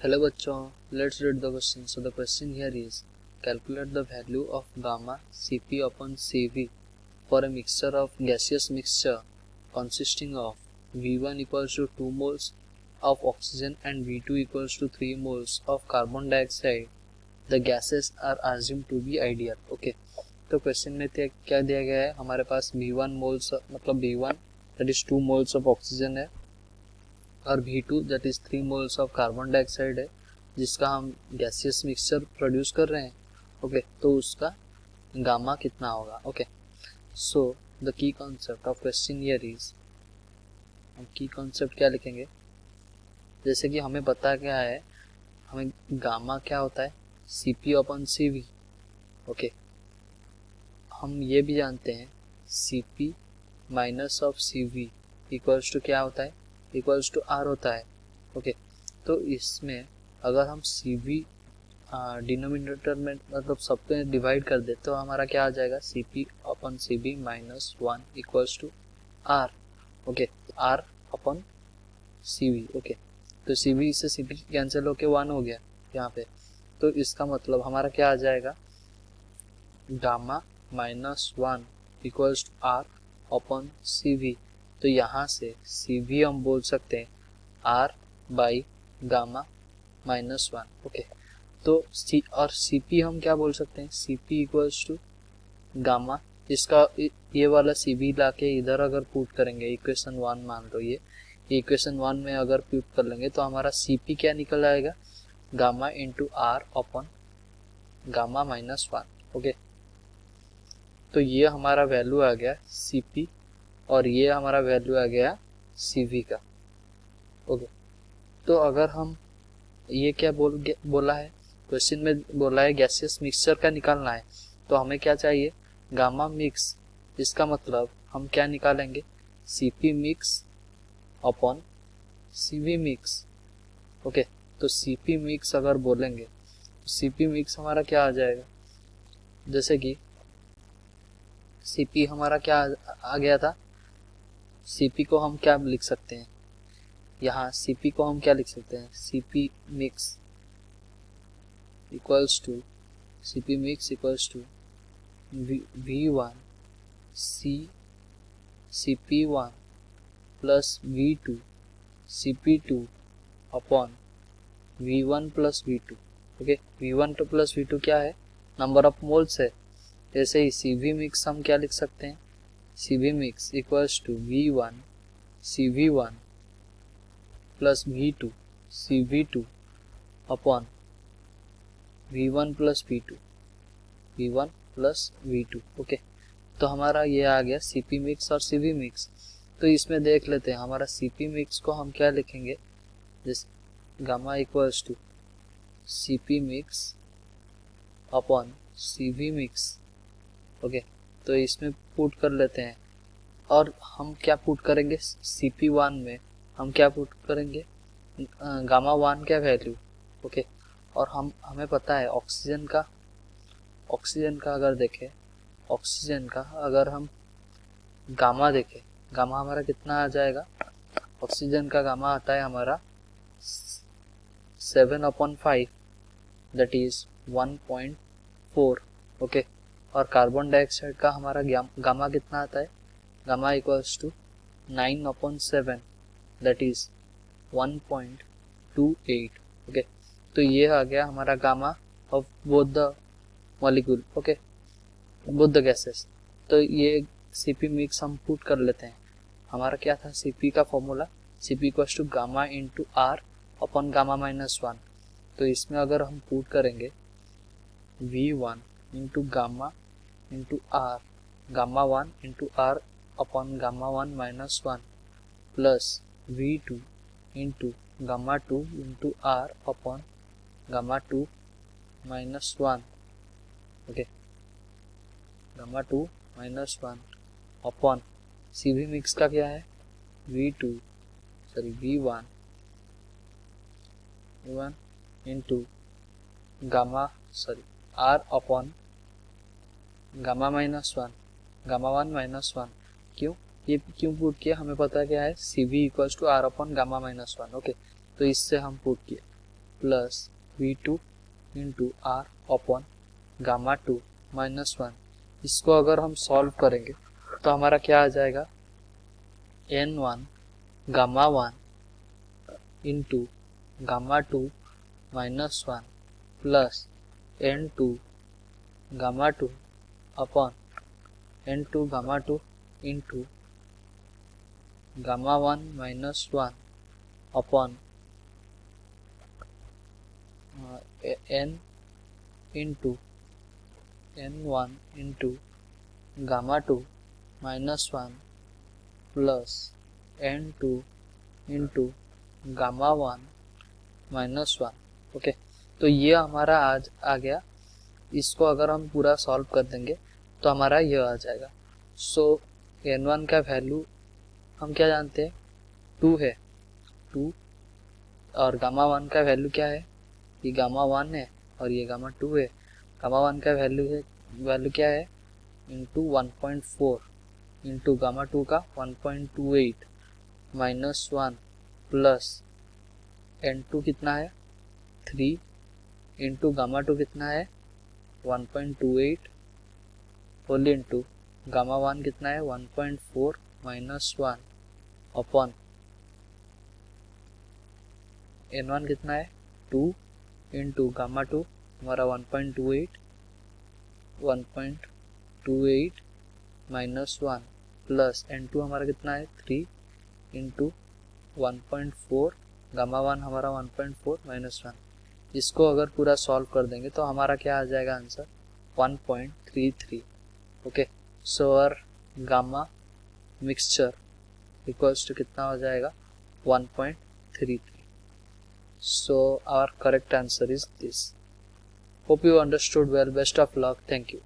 Hello बच्चों, let's read the question. So the question here is calculate the value of gamma Cp upon Cv for a mixture of gaseous mixture consisting of V1 equals to 2 moles of oxygen and V2 equals to 3 moles of carbon dioxide. The gases are assumed to be ideal. Okay, तो question में क्या दिया गया है, हमारे पास V1 moles मतलब V1 that is 2 moles of oxygen है और V2 that is 3 moles of carbon dioxide है जिसका हम गैसियस मिक्सचर प्रोड्यूस कर रहे हैं. ओके, तो उसका गामा कितना होगा. Okay, so the key concept of question here is, हम की कॉन्सेप्ट क्या लिखेंगे, जैसे कि हमें पता क्या है, हमें गामा क्या होता है, Cp अपॉन Cv. ओके, हम ये भी जानते हैं Cp minus of Cv equals to क्या होता है, इक्वल्स टू R होता है. ओके, तो इसमें अगर हम Cv डिनोमिनेटर में मतलब सबको डिवाइड कर दे तो हमारा क्या आ जाएगा, Cp upon Cv minus 1 equals to R. Okay, R upon Cv. Okay, तो Cv से Cp कैंसिल होके 1 हो गया यहाँ पे, तो इसका मतलब हमारा क्या आ जाएगा, gamma minus 1 equals to R upon Cv. तो यहाँ से Cv हम बोल सकते हैं R by gamma minus 1. Okay, तो C और Cp हम क्या बोल सकते हैं, Cp इक्वल्स टू गामा, इसका ये वाला Cv लाके इधर अगर पुट करेंगे इक्वेशन 1, मान लो ये इक्वेशन 1 में अगर पुट कर लेंगे तो हमारा Cp क्या निकल आएगा, gamma into R upon gamma minus 1. Okay, तो ये हमारा वैल्यू आ गया Cp और ये हमारा वैल्यू आ गया Cv का. ओके, तो अगर हम ये क्या बोला है क्वेश्चन में, बोला है गैसियस मिक्सचर का निकालना है, तो हमें क्या चाहिए, गामा मिक्स. इसका मतलब हम क्या निकालेंगे, Cp mix upon Cv mix. Okay, तो Cp मिक्स अगर बोलेंगे तो Cp मिक्स हमारा क्या आ जाएगा, जैसे कि Cp हमारा क्या आ गया था, Cp को हम क्या लिख सकते हैं, यहाँ Cp को हम क्या लिख सकते हैं, Cp mix equals to V1 Cp1 plus V2 Cp2 upon V1 plus V2. Okay, V1 plus V2 क्या है, नंबर ऑफ मोल्स है. जैसे ही Cv मिक्स हम क्या लिख सकते हैं, Cv mix equals to V1 Cv1 plus V2 Cv2 upon V1 plus V2. Okay, तो हमारा ये आ गया Cp मिक्स और Cv मिक्स. तो इसमें देख लेते हैं हमारा Cp मिक्स को हम क्या लिखेंगे, जैसे gamma equals to Cp mix upon Cv mix. Okay, तो इसमें पुट कर लेते हैं और हम क्या पुट करेंगे, Cp1 में हम क्या पुट करेंगे, गामा 1 क्या वैल्यू. ओके, और हमें पता है ऑक्सीजन का अगर देखें, ऑक्सीजन का अगर हम गामा देखें, गामा हमारा कितना आ जाएगा, ऑक्सीजन का गामा आता है हमारा 7/5 दैट इज 1.4. ओके, और कार्बन डाइऑक्साइड का हमारा गामा कितना आता है, gamma equals to 9/7 that is 1.28. Okay, तो ये आ गया हमारा gamma of both the molecule. Okay, both the gases. तो ये Cp मिक्स हम पुट कर लेते हैं. हमारा क्या था, Cp का formula Cp equals to gamma into R upon gamma minus 1. तो इसमें अगर हम पुट करेंगे V1 into gamma into R, gamma 1 into R upon gamma 1 minus 1 plus V2 into gamma 2 into R upon gamma 2 minus 1. Okay, gamma 2 minus 1 upon Cv mix का क्या है, V1 into gamma R upon gamma minus 1, gamma 1 minus 1. क्यों, ये क्यों put किया, हमें पता क्या है, Cv equals to R upon gamma minus 1. Okay, तो इससे हम पुट किए. Plus V2 into R upon gamma 2 minus 1। इसको अगर हम सॉल्व करेंगे तो हमारा क्या आ जाएगा, N1 gamma 1 into gamma 2 minus 1 plus N2 gamma 2 upon N2 gamma 2 into gamma 1 minus 1 upon N into N1 into gamma 2 minus 1 plus N2 into gamma 1 minus 1। Okay, तो ये हमारा आज आ गया। इसको अगर हम पूरा सॉल्व कर देंगे तो हमारा यह आ जाएगा। सो N1 का वैल्यू हम क्या जानते हैं, 2 है, 2, और गामा 1 का वैल्यू क्या है, ये गामा 1 है और ये गामा 2 है। गामा 1 का वैल्यू क्या है, इंटू 1.4 इंटू गामा 2 का 1.28 माइनस 1 प्लस N2 कितना है, 3 इंटू गामा 2 कितना है, 1.28 होल इंटू गामा 1 कितना है, 1.4 माइनस 1 अपॉन N1 कितना है, 2 इंटू गामा 2 हमारा 1.28 माइनस 1 प्लस N2 हमारा कितना है, 3 इंटू 1.4 गामा 1 हमारा 1.4 माइनस 1। इसको अगर पूरा सॉल्व कर देंगे तो हमारा क्या आ जाएगा answer, 1.33। Okay, so our gamma mixture equals to कितना हो जाएगा, 1.33। So our correct answer is this. Hope you understood well. Best of luck. Thank you.